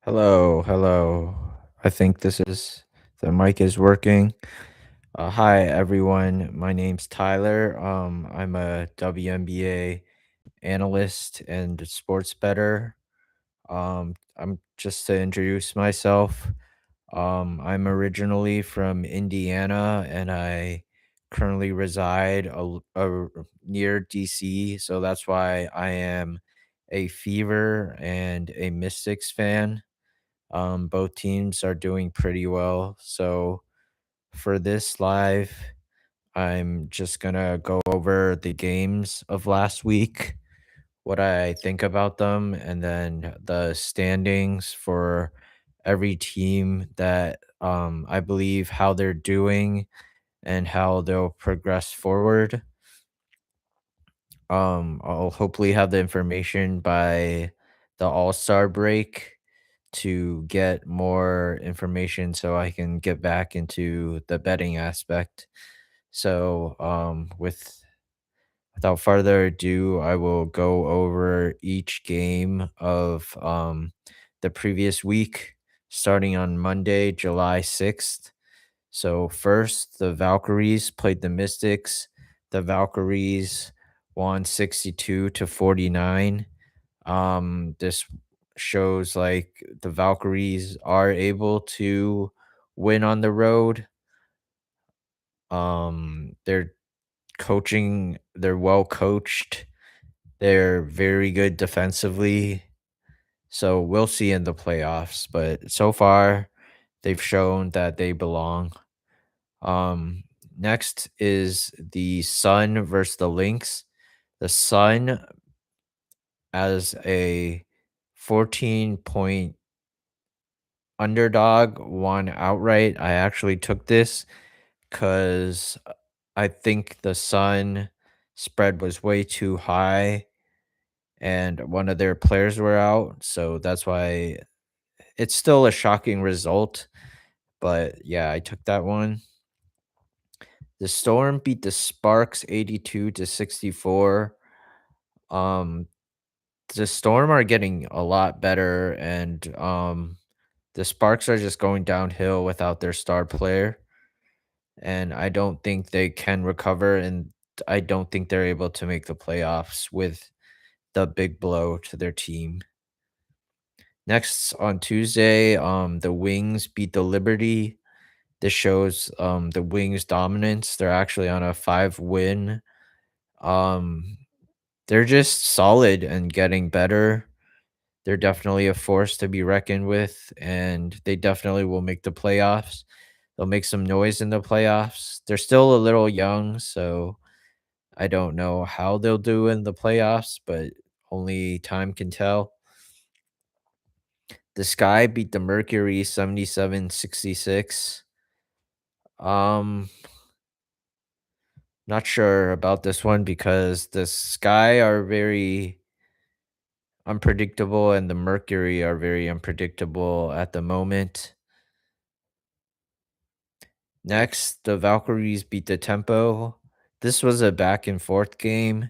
Hello, hello. I think the mic is working. Hi everyone. My name's Tyler. I'm a WNBA analyst and sports bettor. I'm just to introduce myself. I'm originally from Indiana and I currently reside near DC, so that's why I am a Fever and a Mystics fan. Both teams are doing pretty well. So for this live, I'm just gonna go over the games of last week, what I think about them, and then the standings for every team that I believe how they're doing and how they'll progress forward. I'll hopefully have the information by the All-Star break to get more information so I can get back into the betting aspect. So, without further ado, I will go over each game of the previous week, starting on Monday, July 6th. So, first, the Valkyries played the Mystics. The Valkyries won 62 to 49. This shows like the Valkyries are able to win on the road. They're they're well coached. They're very good defensively. So we'll see in the playoffs, but so far they've shown that they belong. Um Next is the Sun versus the Lynx. The Sun as a 14-point underdog won outright. I actually took this because I think the Sun spread was way too high and one of their players were out. So that's why it's still a shocking result. But yeah, I took that one. The Storm beat the Sparks 82 to 64. Um, the Storm are getting a lot better, and the Sparks are just going downhill without their star player. And I don't think they can recover, and I don't think they're able to make the playoffs with the big blow to their team. Next on Tuesday, the Wings beat the Liberty. This shows the Wings' dominance. They're actually on a 5-win. Um, they're just solid and getting better. They're definitely a force to be reckoned with, and they definitely will make the playoffs. They'll make some noise in the playoffs. They're still a little young, so I don't know how they'll do in the playoffs, but only time can tell. The Sky beat the Mercury 77-66. Um, Not sure about this one because the Sky are very unpredictable and the Mercury are very unpredictable at the moment. Next, the Valkyries beat the Tempo. This was a back and forth game.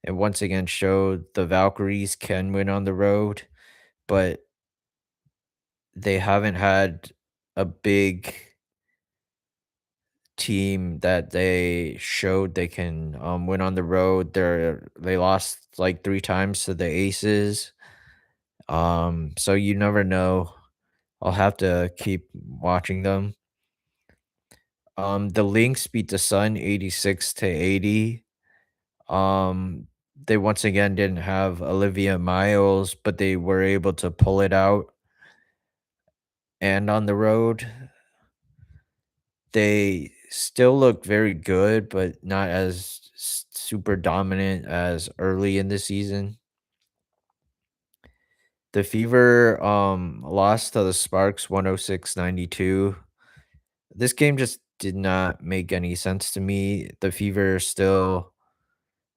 It once again showed the Valkyries can win on the road, but they haven't had a big team that they showed they can win on the road. They lost like 3 times to the Aces. So you never know. I'll have to keep watching them. The Lynx beat the Sun 86 to 80. Um, they once again didn't have Olivia Miles, but they were able to pull it out. And on the road, they still look very good, but not as super dominant as early in the season. The Fever lost to the Sparks 106-92. This game just did not make any sense to me. The Fever still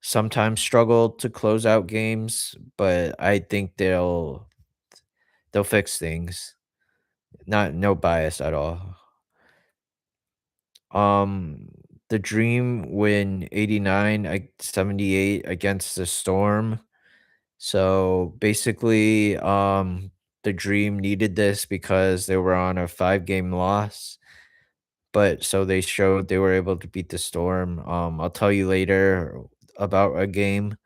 sometimes struggle to close out games, but I think they'll fix things. Not no bias at all. Um, the Dream win 89-78 against the Storm. So basically, the Dream needed this because they were on a 5-game loss, but so they showed they were able to beat the Storm. I'll tell you later about a game.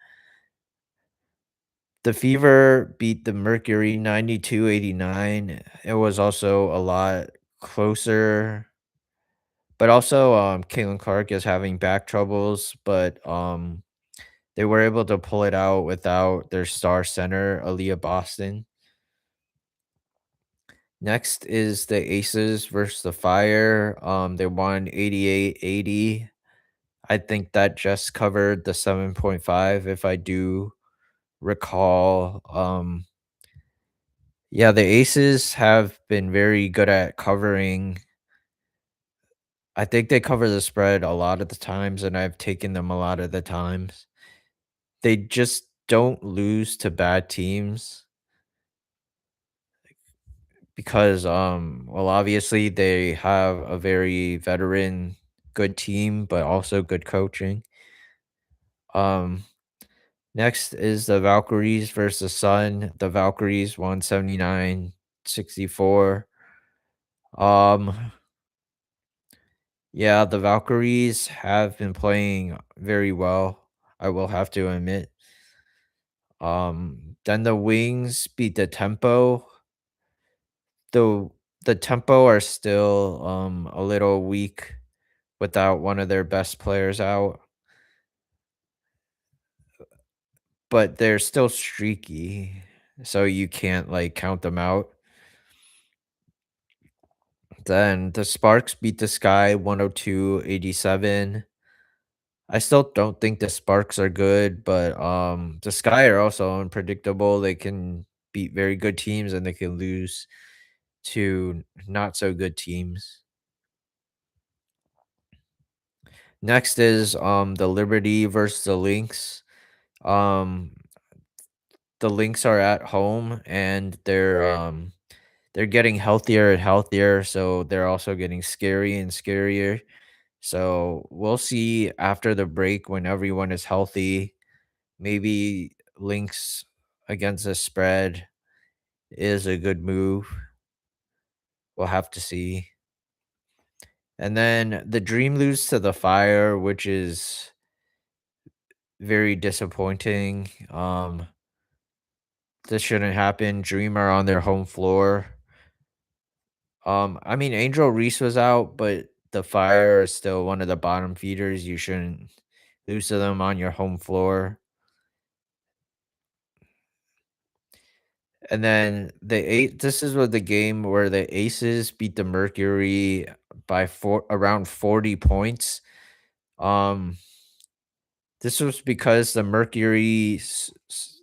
The Fever beat the Mercury 92-89. It was also a lot closer, but also, Caitlin Clark is having back troubles, but, they were able to pull it out without their star center, Aaliyah Boston. Next is the Aces versus the Fire. They won 88-80. I think that just covered the 7.5 if I do recall. Yeah, the Aces have been very good at covering. I think they cover the spread a lot of the times, and I've taken them a lot of the times. They just don't lose to bad teams because, well, obviously they have a very veteran, good team, but also good coaching. Um, Next is the Valkyries versus the Sun. The Valkyries won 79-64. Um, yeah, the Valkyries have been playing very well, I will have to admit. Then the Wings beat the Tempo. The the Tempo are still a little weak without one of their best players out, but they're still streaky, so you can't like count them out. Then the Sparks beat the Sky 102-87. I still don't think the Sparks are good, but the Sky are also unpredictable. They can beat very good teams and they can lose to not so good teams. Next is the Liberty versus the Lynx. Um the Lynx are at home and they're getting healthier and healthier, so they're also getting scary and scarier. So we'll see after the break when everyone is healthy. Maybe Lynx against the spread is a good move. We'll have to see. And then the Dream lose to the Fire, which is very disappointing. This shouldn't happen. Dream are on their home floor. I mean, Angel Reese was out, but the Fire is still one of the bottom feeders. You shouldn't lose to them on your home floor. And then the eight. This is what the game where the Aces beat the Mercury by around 40 points. Um, this was because the Mercury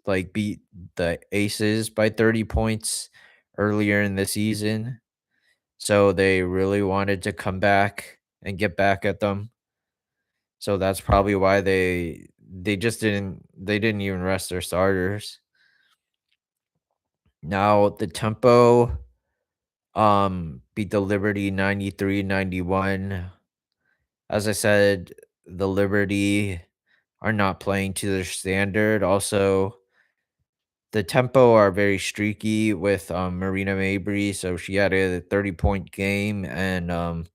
like beat the Aces by 30 points earlier in the season. So they really wanted to come back and get back at them. So that's probably why they didn't even rest their starters. Now the Tempo beat the Liberty 93-91. As I said, the Liberty are not playing to their standard. Also, the Tempo are very streaky with Marina Mabry, so she had a 30-point game and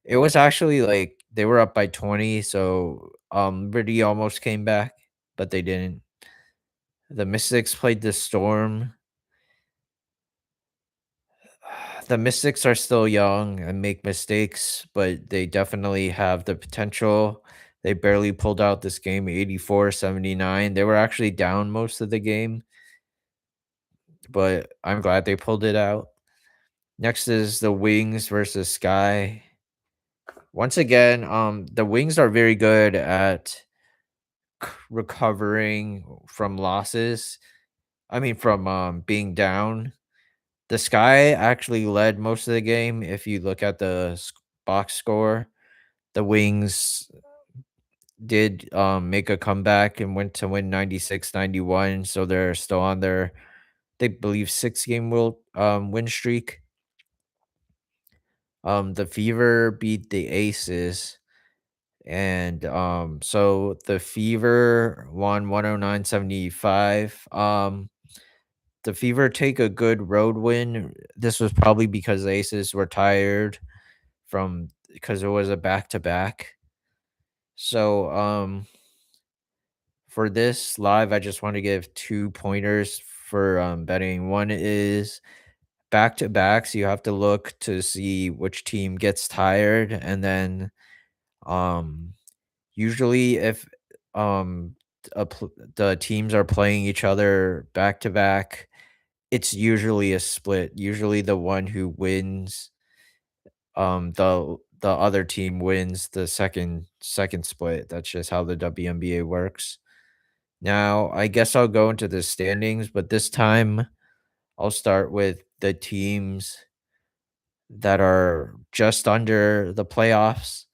it was actually like they were up by 20, so Liberty almost came back, but they didn't. The Mystics played the Storm. The Mystics are still young and make mistakes, but they definitely have the potential. They barely pulled out this game 84-79. They were actually down most of the game, but I'm glad they pulled it out. Next is the Wings versus Sky. Once again, the Wings are very good at recovering from losses. I mean, from being down. The Sky actually led most of the game. If you look at the box score, the Wings did make a comeback and went to win 96-91. So they're still on their, they believe, 6-game win streak. The Fever beat the Aces. And so the Fever won 109-75. the Fever take a good road win. This was probably because the Aces were tired from because it was a back to back. So for this live, I just want to give 2 pointers for, betting. One is back-to-backs, you have to look to see which team gets tired, and then, um, usually if, um, the teams are playing each other back-to-back, it's usually a split. Usually the one who wins, the other team wins the second split. That's just how the WNBA works. Now, I guess I'll go into the standings, but this time I'll start with the teams that are just under the playoffs,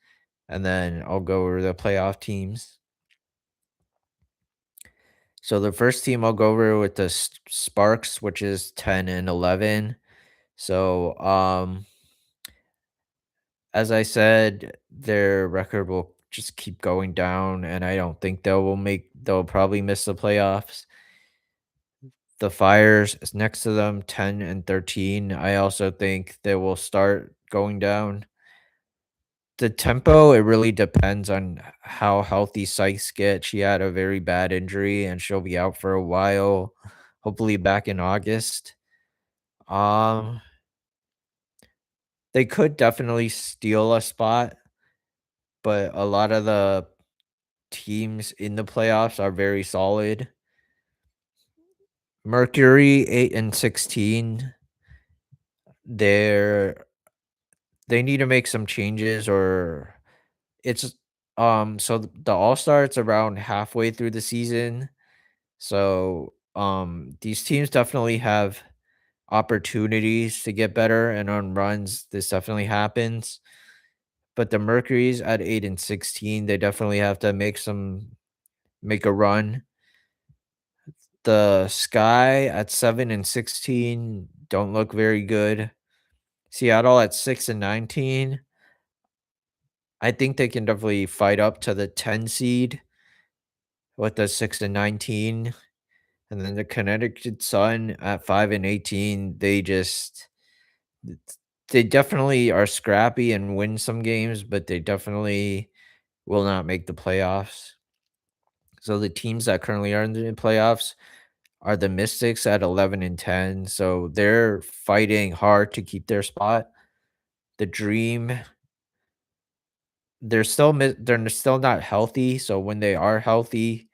and then I'll go over the playoff teams. So the first team I'll go over with the Sparks, which is 10 and 11. So, as I said, their record will just keep going down, and I don't think they'll probably miss the playoffs. The Fires is next to them, 10 and 13. I also think they will start going down. The tempo, it really depends on how healthy Sykes gets. She had a very bad injury and she'll be out for a while, hopefully back in August. Um, they could definitely steal a spot, but a lot of the teams in the playoffs are very solid. Mercury 8 and 16. They're they need to make some changes or it's so the All-Star it's around halfway through the season. So these teams definitely have opportunities to get better and on runs this definitely happens. But the Mercury's at 8 and 16, they definitely have to make a run. The Sky at 7 and 16 don't look very good. Seattle at 6 and 19. I think they can definitely fight up to the 10 seed with the 6 and 19. And then the Connecticut Sun at 5 and 18, they definitely are scrappy and win some games, but they definitely will not make the playoffs. So the teams that currently are in the playoffs are the Mystics at 11 and 10. So they're fighting hard to keep their spot. The Dream, they're still not healthy. So when they are healthy,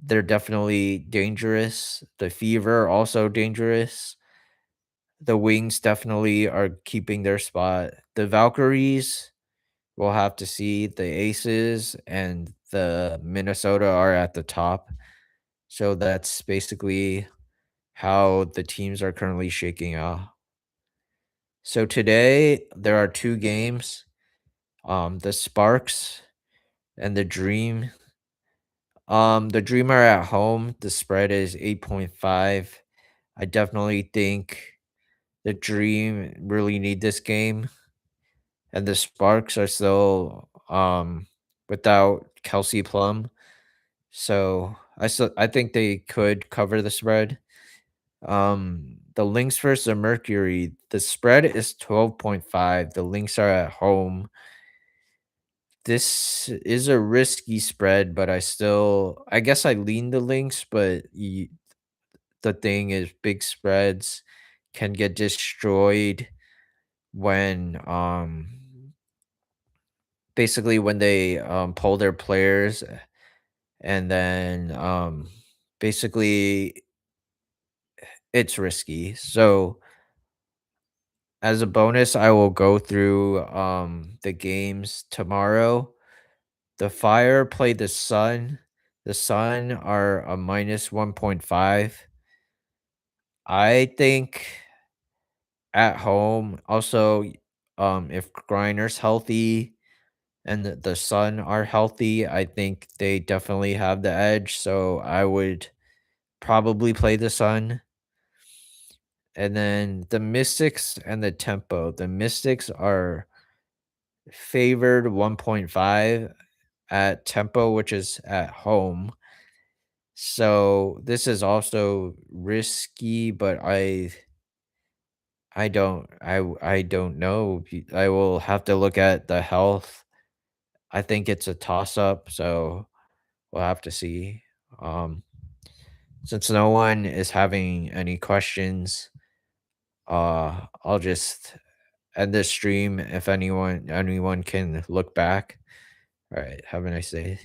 they're definitely dangerous. The Fever also dangerous. The Wings definitely are keeping their spot. The Valkyries, we'll have to see. The Aces and the Minnesota are at the top. So that's basically how the teams are currently shaking out. So today there are 2 games. The Sparks and the Dream. The Dream are at home. The spread is 8.5. I definitely think the Dream really need this game. And the Sparks are still without Kelsey Plum. So I think they could cover the spread. The Lynx versus the Mercury, the spread is 12.5. The Lynx are at home. This is a risky spread, but I guess I lean the Lynx, but the thing is big spreads can get destroyed when basically when they pull their players and then basically it's risky. So as a bonus, I will go through the games tomorrow. The Fire play the Sun. The Sun are a minus 1.5. I think at home also if Griner's healthy and the Sun are healthy, I think they definitely have the edge. So I would probably play the Sun. And then the Mystics and the Tempo. The Mystics are favored 1.5 at Tempo, which is at home. So this is also risky, but I don't know. I will have to look at the health. I think it's a toss up, so we'll have to see. Um, since no one is having any questions, I'll just end this stream if anyone can look back. All right, have a nice day.